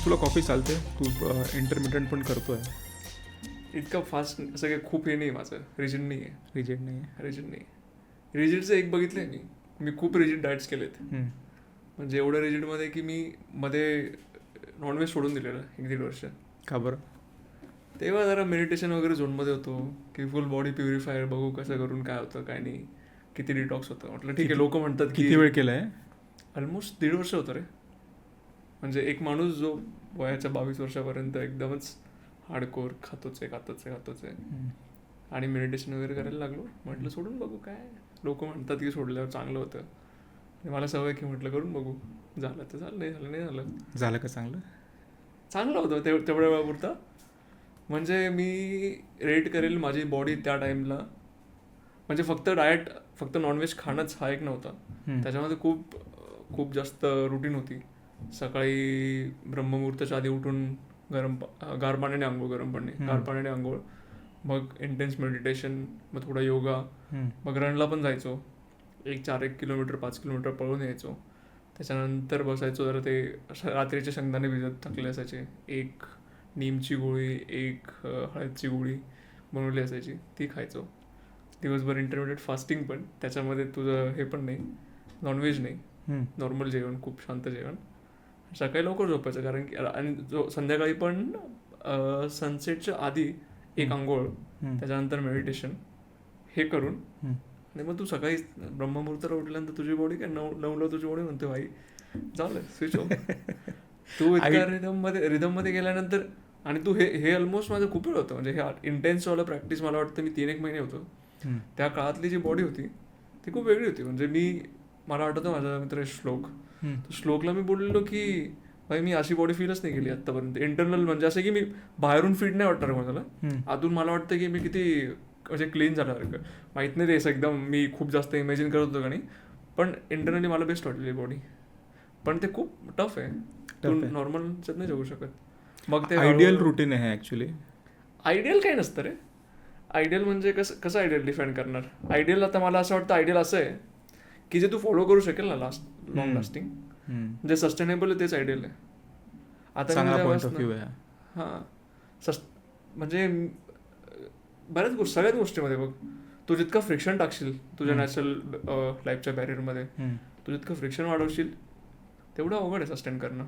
तुला कॉफी चालते, तू इंटरमिडियंट पण करतोय. इतकं फास्ट असं काही खूप हे नाही माझं, रिजिड नाही आहे. रिजिड नाही आहे. रिजिड नाही. रिजिडचं एक बघितलं आहे मी खूप रिजिड डाएट्स केलेत. म्हणजे एवढं रिजिडमध्ये की मी मध्ये नॉनव्हेज सोडून दिलेलं 1-1.5 वर्ष. का बरं? तेव्हा जरा मेडिटेशन वगैरे झोनमध्ये होतो की फुल बॉडी प्युरिफायर बघू कसं करून काय होतं काय नाही, किती डिटॉक्स होतं. म्हटलं ठीक आहे, लोक म्हणतात की किती वेळ केलं आहे? ऑलमोस्ट 1.5 वर्ष होतं रे. म्हणजे एक माणूस जो वयाच्या 22 वर्षापर्यंत एकदमच हार्डकोर खातोच आहे आणि मेडिटेशन वगैरे करायला लागलो. म्हटलं सोडून बघू काय, लोक म्हणतात की सोडल्यावर चांगलं होतं आणि मला सवय की म्हटलं करून बघू. झालं तर झालं, नाही झालं. झालं का चांगलं? चांगलं होतं तेवढ्या वेळापुरतं. म्हणजे मी रेट करेल माझी बॉडी त्या टाईमला, म्हणजे फक्त नॉनव्हेज खाणंच हा एक नव्हता. त्याच्यामध्ये खूप जास्त रुटीन होती. सकाळी ब्रह्ममुहूर्ताच्या आधी उठून गार पाण्याने आंघोळ, मग इंटेन्स मेडिटेशन, मग थोडा योगा, मग रनला पण जायचो. 1 किलोमीटर 5 किलोमीटर पळून यायचो. त्याच्यानंतर बसायचो जरा, ते रात्रीचे शेंगदाणे भिजत टाकले असायचे. 1 नीमची गोळी, 1 हळदची गोळी बनवली असायची, ती खायचो. दिवसभर इंटरमिडिएट फास्टिंग, पण त्याच्यामध्ये तुझं हे पण नाही, नॉनव्हेज नाही, नॉर्मल जेवण, खूप शांत जेवण. सकाळी लवकर झोपायचं, कारण की आणि संध्याकाळी पण सनसेटच्या आधी 1 आंघोळ, त्याच्यानंतर मेडिटेशन हे करून, आणि मग तू सकाळी ब्रह्ममुहूर्ताला उठल्यानंतर तुझी बॉडी काय 9ला तुझी बॉडी म्हणते भाई झालं स्विच ऑफ. तू इतक्या रिदममध्ये गेल्यानंतर, आणि तू हे ऑलमोस्ट माझं खूप वेळ होतं. म्हणजे हे इंटेन्सवालं प्रॅक्टिस मला वाटतं मी 3-1 महिने होतो. त्या काळातली जी बॉडी होती ती खूप वेगळी होती. म्हणजे मला आठवतं माझा मित्र श्लोकला मी बोललेलो की भाई मी अशी बॉडी फीलच नाही केली आत्तापर्यंत इंटरनल. म्हणजे असं की मी बाहेरून फिट नाही वाटणार मला, आतून मला वाटतं की मी किती म्हणजे क्लीन झाल्यासारखं. माहीत नाही ते एकदम मी खूप जास्त इमॅजिन करत होतो का नाही, पण इंटरनली मला बेस्ट वाटलेली बॉडी. पण ते खूप टफ आहे, तू नॉर्मलच्यात नाही जगू शकत. मग ते आयडियल रुटीन आहे ॲक्च्युली. आयडियल काही नसतं रे. आयडियल म्हणजे कसं आयडियल डिफाईन करणार? आयडियल आता मला असं वाटतं आयडियल असं आहे की जे तू फॉलो करू शकेल ना लॉंग लास्टिंग, जे सस्टेनेबल आहे तेच आयडियल आहे. आता म्हणजे सगळ्याच गोष्टीमध्ये बघ, तू जितकं फ्रिक्शन टाकशील तुझ्या नॅचरल लाईफच्या बॅरियरमध्ये, तू जितकं फ्रिक्शन वाढवशील तेवढं अवघड आहे सस्टेन करणं.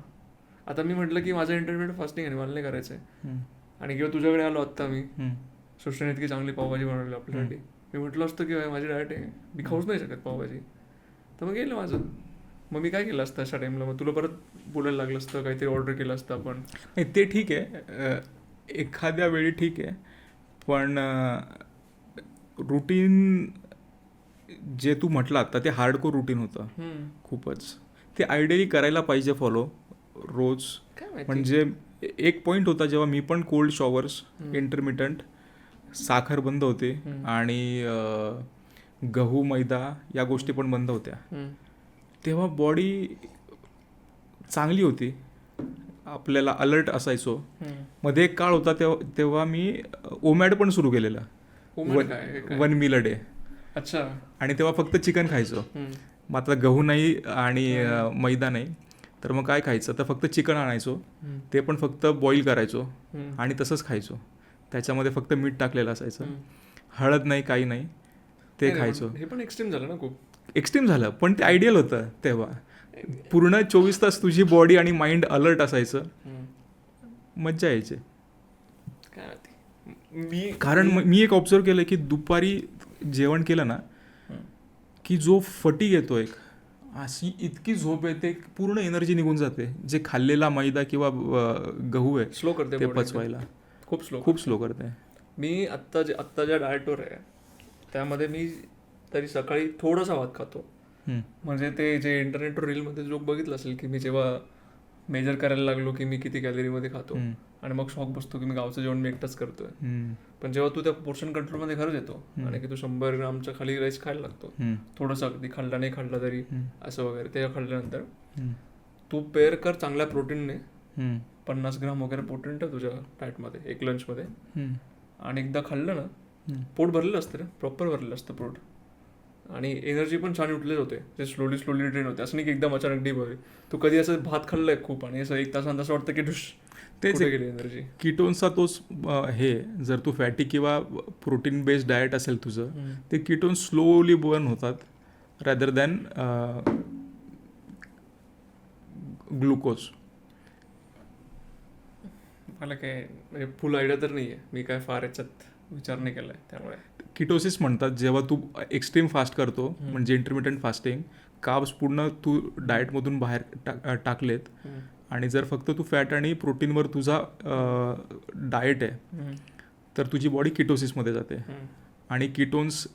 आता मी म्हटलं की माझं इंटरमिडिएट फास्टिंग आहे, मला नाही करायचं आहे, आणि किंवा तुझ्याकडे आलो आत्ता मी, सृष्टीने इतकी चांगली पावभाजी बनवली आपल्यासाठी, मी म्हटलं असतं की माझी डाएट आहे, मी खाऊच नाही शकत पावभाजी, तर मग गेलं माझं. मग मी काय केलं असतं अशा टाईमला? मग तुला परत बोलायला लागलं असतं, काहीतरी ऑर्डर केलं असतं आपण. ते ठीक आहे, एखाद्या वेळी ठीक आहे, पण रुटीन जे तू म्हटलं आता ते हार्डकोर रुटीन होतं खूपच. ते आयडियली करायला पाहिजे फॉलो रोज. म्हणजे एक पॉईंट होता जेव्हा मी पण कोल्ड शॉवर्स, इंटरमिटंट, साखर बंद होते आणि गहू मैदा या गोष्टी पण बंद होत्या, तेव्हा बॉडी चांगली होती, आपल्याला अलर्ट असायचो. मध्ये एक काळ होता तेव्हा मी ओमॅड पण सुरू केलेलं, 1 मील अ डे. अच्छा. आणि तेव्हा फक्त चिकन खायचो. मग आता गहू नाही आणि मैदा नाही, तर मग काय खायचं? तर फक्त चिकन आणायचो, ते पण फक्त बॉईल करायचो आणि तसंच खायचो. त्याच्यामध्ये फक्त मीठ टाकलेलं असायचं, हळद नाही, काही नाही, ते खायचो. हे पण एक्स्ट्रीम झालं ना, खूप एक्स्ट्रीम झालं, पण ते आयडियल होतं तेव्हा. पूर्ण 24 तास तुझी बॉडी आणि माइंड अलर्ट असायचं, मज्जा यायची. कारण मी एक ऑब्झर्व केलं की दुपारी जेवण केलं ना की जो फटीग येतो, एक अशी इतकी झोप येते, पूर्ण एनर्जी निघून जाते. जे खाल्लेला मैदा किंवा गहू आहे स्लो करते ते पचवायला, खूप स्लो करते. मी आत्ता ज्या डाएटवर आहे त्यामध्ये मी तरी सकाळी थोडासा भात खातो. म्हणजे ते जे इंटरनेटवर रीलमध्ये जोक बघितलं असेल की मी जेव्हा मेजर करायला लागलो की मी किती कॅलरीमध्ये खातो, आणि मग शॉक बसतो की मी गावचं जेवण मी एकटाच करतोय. पण जेव्हा तू त्या पोर्शन कंट्रोलमध्ये खरंच येतो आणि की तू 100 ग्रामच्या खाली राईस खायला लागतो, थोडंसं अगदी खाल्ला नाही खाल्ला तरी असं वगैरे, ते खाल्ल्यानंतर तू पेअर कर चांगल्या प्रोटीनने, 50 ग्राम वगैरे प्रोटीन ठेव तुझ्या डाएटमध्ये एक लंचमध्ये, आणि एकदा खाल्लं ना पोट भरलेलं असतं रे, प्रॉपर भरलेलं असतं पोट. आणि एनर्जी पण छान युटिलाइज होते, ते स्लोली ड्रेन होते. असं नाही की एकदम अचानक डीप होते. तू कधी असं भात खाल्लंय खूप आणि असं 1 तासानंतर असं वाटतं की तेच गेली एनर्जी. किटोन्सचा तोच हे, जर तू फॅटी किंवा प्रोटीन बेस्ड डाएट असेल तुझं, ते किटोन्स स्लोली बर्न होतात रॅदर दॅन ग्लुकोज. मला काय म्हणजे फुल आयडिया तर नाही आहे, मी काय फार याच्यात विचार नाही केला आहे. त्यामुळे किटोसिस म्हणतात जेव्हा तू एक्स्ट्रीम फास्ट करतो, म्हणजे इंटरमिटंट फास्टिंग, कार्ब्स पूर्ण तू डाएटमधून बाहेर टाकलेत आणि जर फक्त तू फॅट आणि प्रोटीनवर तुझा डाएट आहे, तर तुझी बॉडी किटोसिसमध्ये जाते. आणि किटोन्स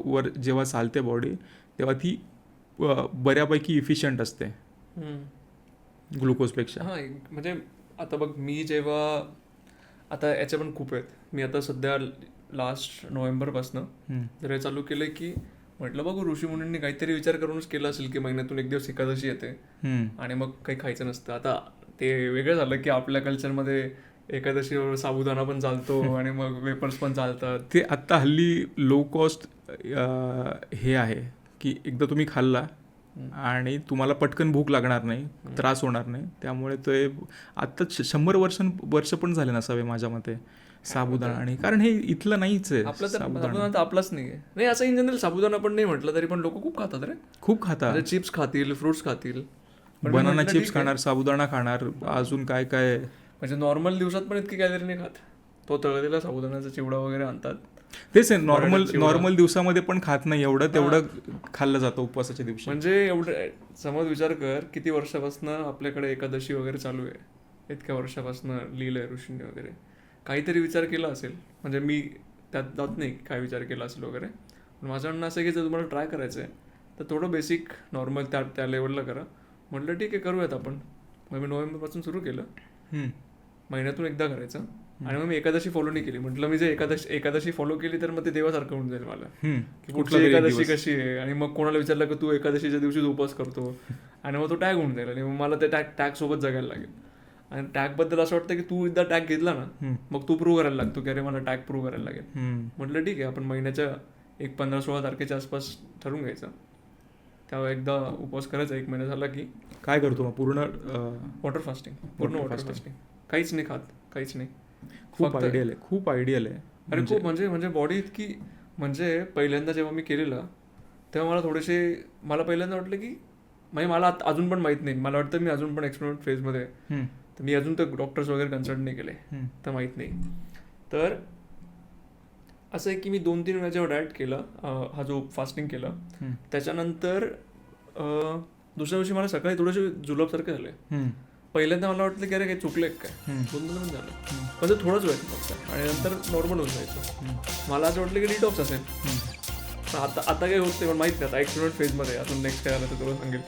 वर जेव्हा चालते बॉडी, तेव्हा ती बऱ्यापैकी इफिशियंट असते ग्लुकोजपेक्षा. हां, म्हणजे आता बघ, मी जेव्हा आता याचे पण खूप आहेत. मी आता सध्या लास्ट नोव्हेंबरपासनं जर हे चालू केलं की म्हटलं बघू ऋषीमुनींनी काहीतरी विचार करूनच केला असेल की महिन्यातून 1 दिवस एकादशी येते आणि मग काही खायचं नसतं. आता ते वेगळं झालं की आपल्या कल्चरमध्ये एकादशीवर साबुदाणा पण चालतो आणि मग वेपर्स पण चालतात. ते आत्ता हल्ली लो कॉस्ट हे आहे की एकदा तुम्ही खाल्ला आणि तुम्हाला पटकन भूक लागणार नाही, त्रास होणार नाही. त्यामुळे ते आत्ता 100 वर्ष पण झाले नसावे माझ्या मते साबुदाणा. आणि कारण हे इथलं नाहीच आहे. आपलं तर साबुदाणा तर आपलाच नाही आहे. नाही, असं इन जनरल साबुदाणा पण नाही म्हटलं तरी पण लोक खूप खातात रे, खूप खातात. चिप्स खातील, फ्रुट्स खातील, बनाना चिप्स खाणार, साबुदाणा खाणार, अजून काय काय. म्हणजे नॉर्मल दिवसात पण इतकी कॅलरी नाही खात. तो तळलेला साबुदाण्याचा चिवडा वगैरे आणतात, तेच आहे. नॉर्मल दिवसामध्ये पण खात नाही एवढं, तेवढं खाल्लं जातं उपवासाच्या दिवशी. म्हणजे एवढं समज विचार कर किती वर्षापासून आपल्याकडे एकादशी वगैरे चालू आहे. इतक्या वर्षापासून लिहिलंय ऋषींनी वगैरे, काहीतरी विचार केला असेल. म्हणजे मी त्यात जात नाही काय विचार केला असेल वगैरे, पण माझं म्हणणं असं आहे की जर तुम्हाला ट्राय करायचं आहे तर थोडं बेसिक नॉर्मल त्या लेवलला करा. म्हटलं ठीक आहे, करूयात आपण. मग मी नोव्हेंबरपासून सुरू केलं, महिन्यातून एकदा करायचं. आणि मग मी एकादशी फॉलो नाही केली. म्हटलं मी जर एकादशी फॉलो केली तर मग ते देवासारखं होऊन जाईल मला, की कुठली एकादशी कशी आहे. आणि मग कोणाला विचारलं की तू एकादशीच्या दिवशी उपवास करतो, आणि मग तो टॅग होऊन जाईल आणि मग मला ते टॅग सोबत जगायला लागेल. आणि टॅगबद्दल असं वाटतं की तू एकदा टॅग घेतला ना, मग तू प्रूव्ह करायला लागतो की अरे मला टॅग प्रूव्ह करायला लागेल. म्हटलं ठीक आहे, आपण महिन्याच्या 15-16 तारखेच्या आसपास ठरवून घ्यायचं, तेव्हा एकदा उपवास करायचा. 1 महिना झाला की काय करतो मग? पूर्ण वॉटर फास्टिंग, पूर्ण वॉटर फास्टिंग, काहीच नाही खात, काहीच नाही. खूप आयडियल आहे. अरे खूप म्हणजे बॉडी इतकी, म्हणजे पहिल्यांदा जेव्हा मी केलेलं तेव्हा मला पहिल्यांदा वाटलं की म्हणजे मला अजून पण माहीत नाही, मला वाटतं मी अजून पण एक्सपेरिमेंट फेजमध्ये आहे. तर मी अजून तर डॉक्टर्स वगैरे कन्सल्ट नाही केले, तर माहीत नाही. तर असं आहे की मी 2-3 वेळा जेव्हा डाएट केला, हा जो फास्टिंग केला, त्याच्यानंतर दुसऱ्या दिवशी मला सकाळी थोडेसे जुलाबसारखे झाले. पहिल्यांदा मला वाटलं की अरे काही चुकलं काय, 2 पण झालं, पण ते थोडंच व्हायचं फक्त आणि नंतर नॉर्मल होऊन जायचं. मला असं वाटलं की डिटॉक्स असेल, पण आता काही होत नाही, पण माहीत नाही. आता एक्सपेरिमेंट फेजमध्ये अजून नेक्स्ट काय आलं तर तुला सांगेल.